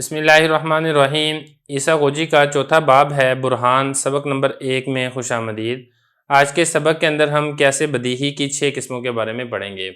بسم اللہ الرحمن الرحیم۔ عیسیٰ غوجی کا چوتھا باب ہے برہان، سبق نمبر 1 میں خوش آمدید۔ آج کے سبق کے اندر ہم قیاس بدیہی کی 6 قسموں کے بارے میں پڑھیں گے۔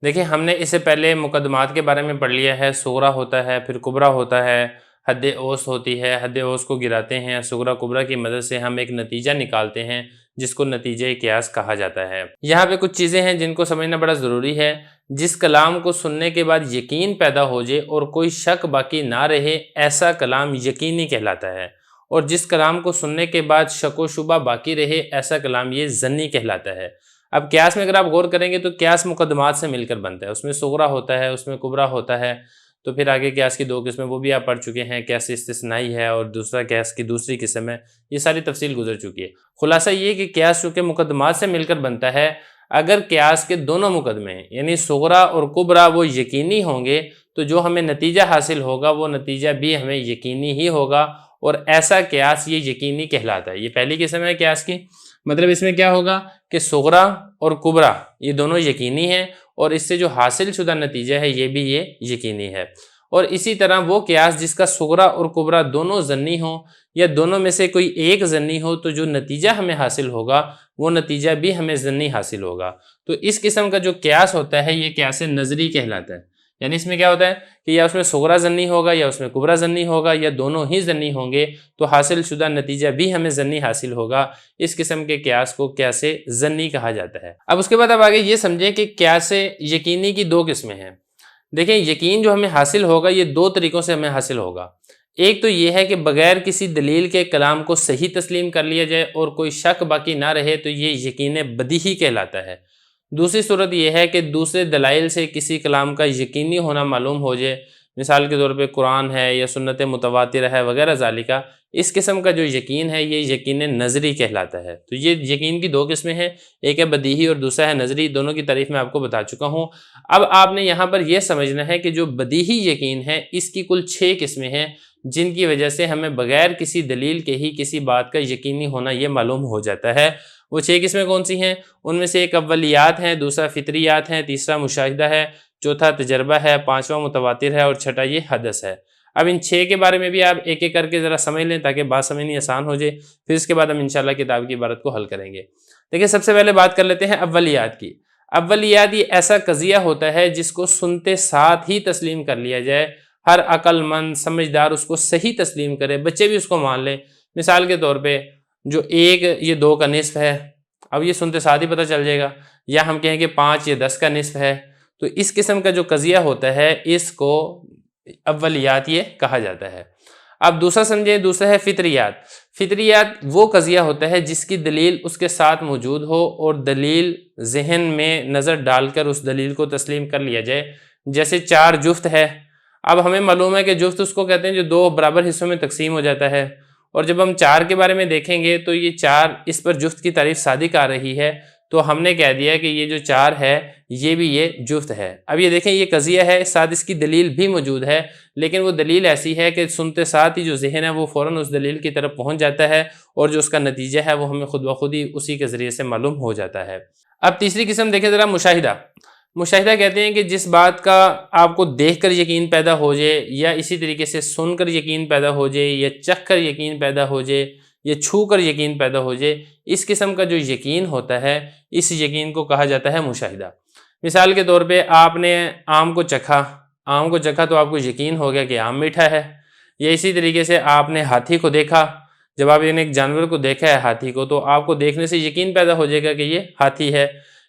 دیکھیں، ہم نے اس سے پہلے مقدمات کے بارے میں پڑھ لیا ہے۔ صغریٰ ہوتا ہے، پھر کبریٰ ہوتا ہے، حد اوسط ہوتی ہے، حد اوسط کو گراتے ہیں، صغریٰ کبریٰ کی مدد سے ہم ایک نتیجہ نکالتے ہیں جس کو نتیجہ قیاس کہا جاتا ہے۔ یہاں پہ کچھ چیزیں ہیں جن کو سمجھنا بڑا ضروری ہے۔ جس کلام کو سننے کے بعد یقین پیدا ہو جائے اور کوئی شک باقی نہ رہے، ایسا کلام یقینی کہلاتا ہے، اور جس کلام کو سننے کے بعد شک و شبہ باقی رہے، ایسا کلام یہ ظنی کہلاتا ہے۔ اب قیاس میں اگر آپ غور کریں گے تو قیاس مقدمات سے مل کر بنتا ہے۔ اس میں صغریٰ ہوتا ہے، اس میں کبریٰ ہوتا ہے، تو پھر آگے قیاس کی 2 قسمیں وہ بھی آپ پڑھ چکے ہیں، قیاس استثنائی ہے اور دوسرا قیاس کی دوسری قسم ہے۔ یہ ساری تفصیل گزر چکی ہے۔ خلاصہ یہ کہ قیاس چونکہ مقدمات سے مل کر بنتا ہے، اگر قیاس کے دونوں مقدمے یعنی صغریٰ اور کبریٰ وہ یقینی ہوں گے تو جو ہمیں نتیجہ حاصل ہوگا وہ نتیجہ بھی ہمیں یقینی ہی ہوگا، اور ایسا قیاس یہ یقینی کہلاتا ہے۔ یہ پہلی قسم ہے قیاس کی۔ مطلب اس میں کیا ہوگا کہ صغریٰ اور کبریٰ یہ دونوں یقینی ہیں، اور اس سے جو حاصل شدہ نتیجہ ہے یہ بھی یقینی ہے۔ اور اسی طرح وہ قیاس جس کا صغریٰ اور کبریٰ دونوں ظنی ہوں، یا دونوں میں سے کوئی ایک ظنی ہو، تو جو نتیجہ ہمیں حاصل ہوگا وہ نتیجہ بھی ہمیں ظنی حاصل ہوگا۔ تو اس قسم کا جو قیاس ہوتا ہے یہ قیاس نظری کہلاتا ہے۔ یعنی اس میں کیا ہوتا ہے کہ یا اس میں صغریٰ ظنی ہوگا یا اس میں کبریٰ ظنی ہوگا، یا دونوں ہی ظنی ہوں گے تو حاصل شدہ نتیجہ بھی ہمیں ظنی حاصل ہوگا۔ اس قسم کے قیاس کو قیاس ظنی کہا جاتا ہے۔ اب اس کے بعد اب آگے یہ سمجھیں کہ قیاس یقینی کی 2 قسمیں ہیں۔ دیکھیں، یقین جو ہمیں حاصل ہوگا یہ 2 طریقوں سے ہمیں حاصل ہوگا۔ ایک تو یہ ہے کہ بغیر کسی دلیل کے کلام کو صحیح تسلیم کر لیا جائے اور کوئی شک باقی نہ رہے، تو یہ یقین بدیہی کہلاتا ہے۔ دوسری صورت یہ ہے کہ دوسرے دلائل سے کسی کلام کا یقینی ہونا معلوم ہو جائے، مثال کے طور پہ قرآن ہے یا سنت متواتر ہے وغیرہ ذالکہ۔ اس قسم کا جو یقین ہے یہ یقین نظری کہلاتا ہے۔ تو یہ یقین کی 2 قسمیں ہیں، ایک ہے بدیہی اور دوسرا ہے نظری۔ دونوں کی تعریف میں آپ کو بتا چکا ہوں۔ اب آپ نے یہاں پر یہ سمجھنا ہے کہ جو بدیہی یقین ہے اس کی کل 6 قسمیں ہیں، جن کی وجہ سے ہمیں بغیر کسی دلیل کے ہی کسی بات کا یقینی ہونا یہ معلوم ہو جاتا ہے۔ وہ 6 قسمیں کون سی ہیں؟ ان میں سے ایک اولیات ہیں، دوسرا فطریات ہیں، تیسرا مشاہدہ ہے، چوتھا تجربہ ہے، 5واں متواتر ہے، اور چھٹا یہ حدث ہے۔ اب ان 6 کے بارے میں بھی آپ ایک ایک کر کے ذرا سمجھ لیں تاکہ بات سمجھنی آسان ہو جائے، پھر اس کے بعد ہم انشاءاللہ کتاب کی عبارت کو حل کریں گے۔ دیکھیں، سب سے پہلے بات کر لیتے ہیں اولیات کی۔ اولیات یہ ایسا قضیہ ہوتا ہے جس کو سنتے ساتھ ہی تسلیم کر لیا جائے، ہر عقل مند سمجھدار اس کو صحیح تسلیم کرے، بچے بھی اس کو مان لیں۔ مثال کے طور پہ جو 1 یہ 2 کا نصف ہے، اب یہ سنتے ساتھ ہی پتہ چل جائے گا، یا ہم کہیں کہ 5 یہ 10 کا نصف ہے۔ تو اس قسم کا جو قضیہ ہوتا ہے اس کو اولیات یہ کہا جاتا ہے۔ اب دوسرا سمجھیں، دوسرا ہے فطریات۔ فطریات وہ قضیہ ہوتا ہے جس کی دلیل اس کے ساتھ موجود ہو اور دلیل ذہن میں نظر ڈال کر اس دلیل کو تسلیم کر لیا جائے۔ جیسے 4 جفت ہے، اب ہمیں معلوم ہے کہ جفت اس کو کہتے ہیں جو 2 برابر حصوں میں تقسیم ہو جاتا ہے، اور جب ہم 4 کے بارے میں دیکھیں گے تو یہ 4 اس پر جفت کی تعریف صادق آ رہی ہے، تو ہم نے کہہ دیا کہ یہ جو 4 ہے یہ بھی یہ جفت ہے۔ اب یہ دیکھیں، یہ قضیہ ہے، ساتھ اس کی دلیل بھی موجود ہے، لیکن وہ دلیل ایسی ہے کہ سنتے ساتھ ہی جو ذہن ہے وہ فوراً اس دلیل کی طرف پہنچ جاتا ہے، اور جو اس کا نتیجہ ہے وہ ہمیں خود بخود ہی اسی کے ذریعے سے معلوم ہو جاتا ہے۔ اب تیسری قسم دیکھیں ذرا، مشاہدہ۔ مشاہدہ کہتے ہیں کہ جس بات کا آپ کو دیکھ کر یقین پیدا ہو جائے، یا اسی طریقے سے سن کر یقین پیدا ہو جائے، یا چکھ کر یقین پیدا ہو جائے، یا چھو کر یقین پیدا ہو جائے، اس قسم کا جو یقین ہوتا ہے اس یقین کو کہا جاتا ہے مشاہدہ۔ مثال کے طور پہ آپ نے آم کو چکھا تو آپ کو یقین ہو گیا کہ آم میٹھا ہے، یا اسی طریقے سے آپ نے ہاتھی کو دیکھا، جب آپ ایک جانور کو دیکھا ہے ہاتھی کو، تو آپ کو دیکھنے سے یقین پیدا ہو جائے گا کہ یہ ہاتھی ہے۔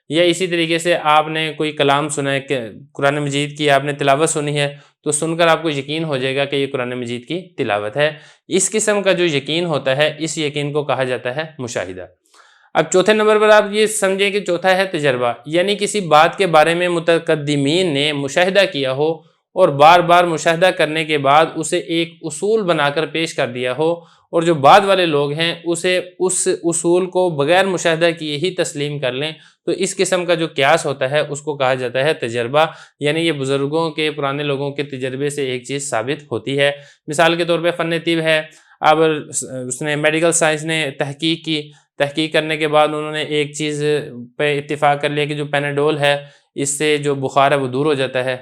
یا اسی طریقے سے آپ نے کوئی کلام سنا ہے، کہ قرآن مجید کی آپ نے تلاوت سنی ہے، تو سن کر آپ کو یقین ہو جائے گا کہ یہ قرآن مجید کی تلاوت ہے۔ اس قسم کا جو یقین ہوتا ہے اس یقین کو کہا جاتا ہے مشاہدہ۔ اب چوتھے نمبر پر آپ یہ سمجھیں کہ چوتھا ہے تجربہ، یعنی کسی بات کے بارے میں متقدمین نے مشاہدہ کیا ہو اور بار بار مشاہدہ کرنے کے بعد اسے ایک اصول بنا کر پیش کر دیا ہو، اور جو بعد والے لوگ ہیں اسے اس اصول کو بغیر مشاہدہ کیے ہی تسلیم کر لیں، تو اس قسم کا جو قیاس ہوتا ہے اس کو کہا جاتا ہے تجربہ۔ یعنی یہ بزرگوں کے، پرانے لوگوں کے تجربے سے ایک چیز ثابت ہوتی ہے۔ مثال کے طور پہ فن طب ہے، اب اس نے میڈیکل سائنس نے تحقیق کی، تحقیق کرنے کے بعد انہوں نے ایک چیز پہ اتفاق کر لیا کہ جو پیناڈول ہے اس سے جو بخار ہے وہ دور ہو جاتا ہے۔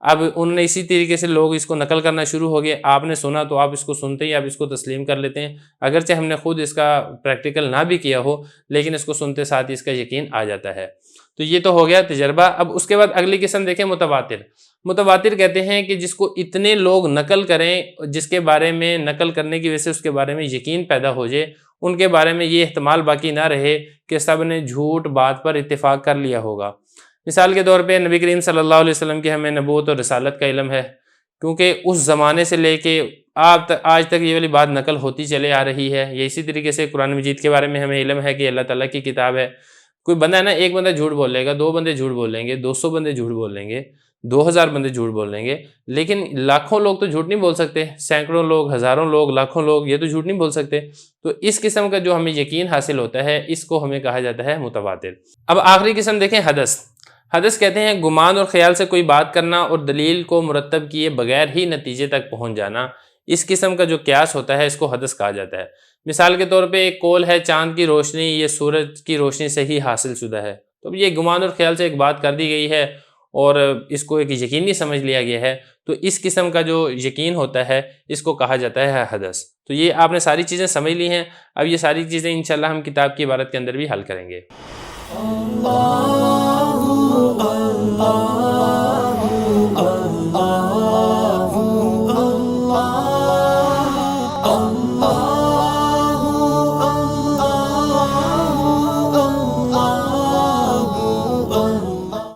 اب انہوں نے اسی طریقے سے لوگ اس کو نقل کرنا شروع ہو گئے، آپ نے سنا تو آپ اس کو سنتے ہی آپ اس کو تسلیم کر لیتے ہیں، اگرچہ ہم نے خود اس کا پریکٹیکل نہ بھی کیا ہو لیکن اس کو سنتے ساتھ ہی اس کا یقین آ جاتا ہے۔ تو یہ تو ہو گیا تجربہ۔ اب اس کے بعد اگلی قسم دیکھیں متواتر۔ متواتر کہتے ہیں کہ جس کو اتنے لوگ نقل کریں، جس کے بارے میں نقل کرنے کی وجہ سے اس کے بارے میں یقین پیدا ہو جائے، ان کے بارے میں یہ احتمال باقی نہ رہے کہ سب نے جھوٹ بات پر اتفاق کر لیا ہوگا۔ مثال کے طور پہ نبی کریم صلی اللہ علیہ وسلم کی ہمیں نبوت اور رسالت کا علم ہے، کیونکہ اس زمانے سے لے کے آج تک یہ والی بات نقل ہوتی چلے آ رہی ہے۔ یہ اسی طریقے سے قرآن مجید کے بارے میں ہمیں علم ہے کہ اللہ تعالیٰ کی کتاب ہے۔ کوئی بندہ ہے نا، ایک بندہ جھوٹ بول لے گا، 2 بندے جھوٹ بول لیں گے، 200 بندے جھوٹ بول لیں گے، 2000 بندے جھوٹ بول لیں گے، لیکن لاکھوں لوگ تو جھوٹ نہیں بول سکتے، سینکڑوں لوگ، ہزاروں لوگ، لاکھوں لوگ یہ تو جھوٹ نہیں بول سکتے۔ تو اس قسم کا جو ہمیں یقین حاصل ہوتا ہے اس کو ہمیں کہا جاتا ہے متواتر۔ اب آخری قسم دیکھیں حدث۔ حدث کہتے ہیں گمان اور خیال سے کوئی بات کرنا اور دلیل کو مرتب کیے بغیر ہی نتیجے تک پہنچ جانا، اس قسم کا جو قیاس ہوتا ہے اس کو حدث کہا جاتا ہے۔ مثال کے طور پہ ایک قول ہے چاند کی روشنی یہ سورج کی روشنی سے ہی حاصل شدہ ہے، تو یہ گمان اور خیال سے ایک بات کر دی گئی ہے اور اس کو ایک یقینی سمجھ لیا گیا ہے، تو اس قسم کا جو یقین ہوتا ہے اس کو کہا جاتا ہے حدث۔ تو یہ آپ نے ساری چیزیں سمجھ لی ہیں، اب یہ ساری چیزیں انشاءاللہ ہم کتاب کی عبارت کے اندر بھی حل کریں گے۔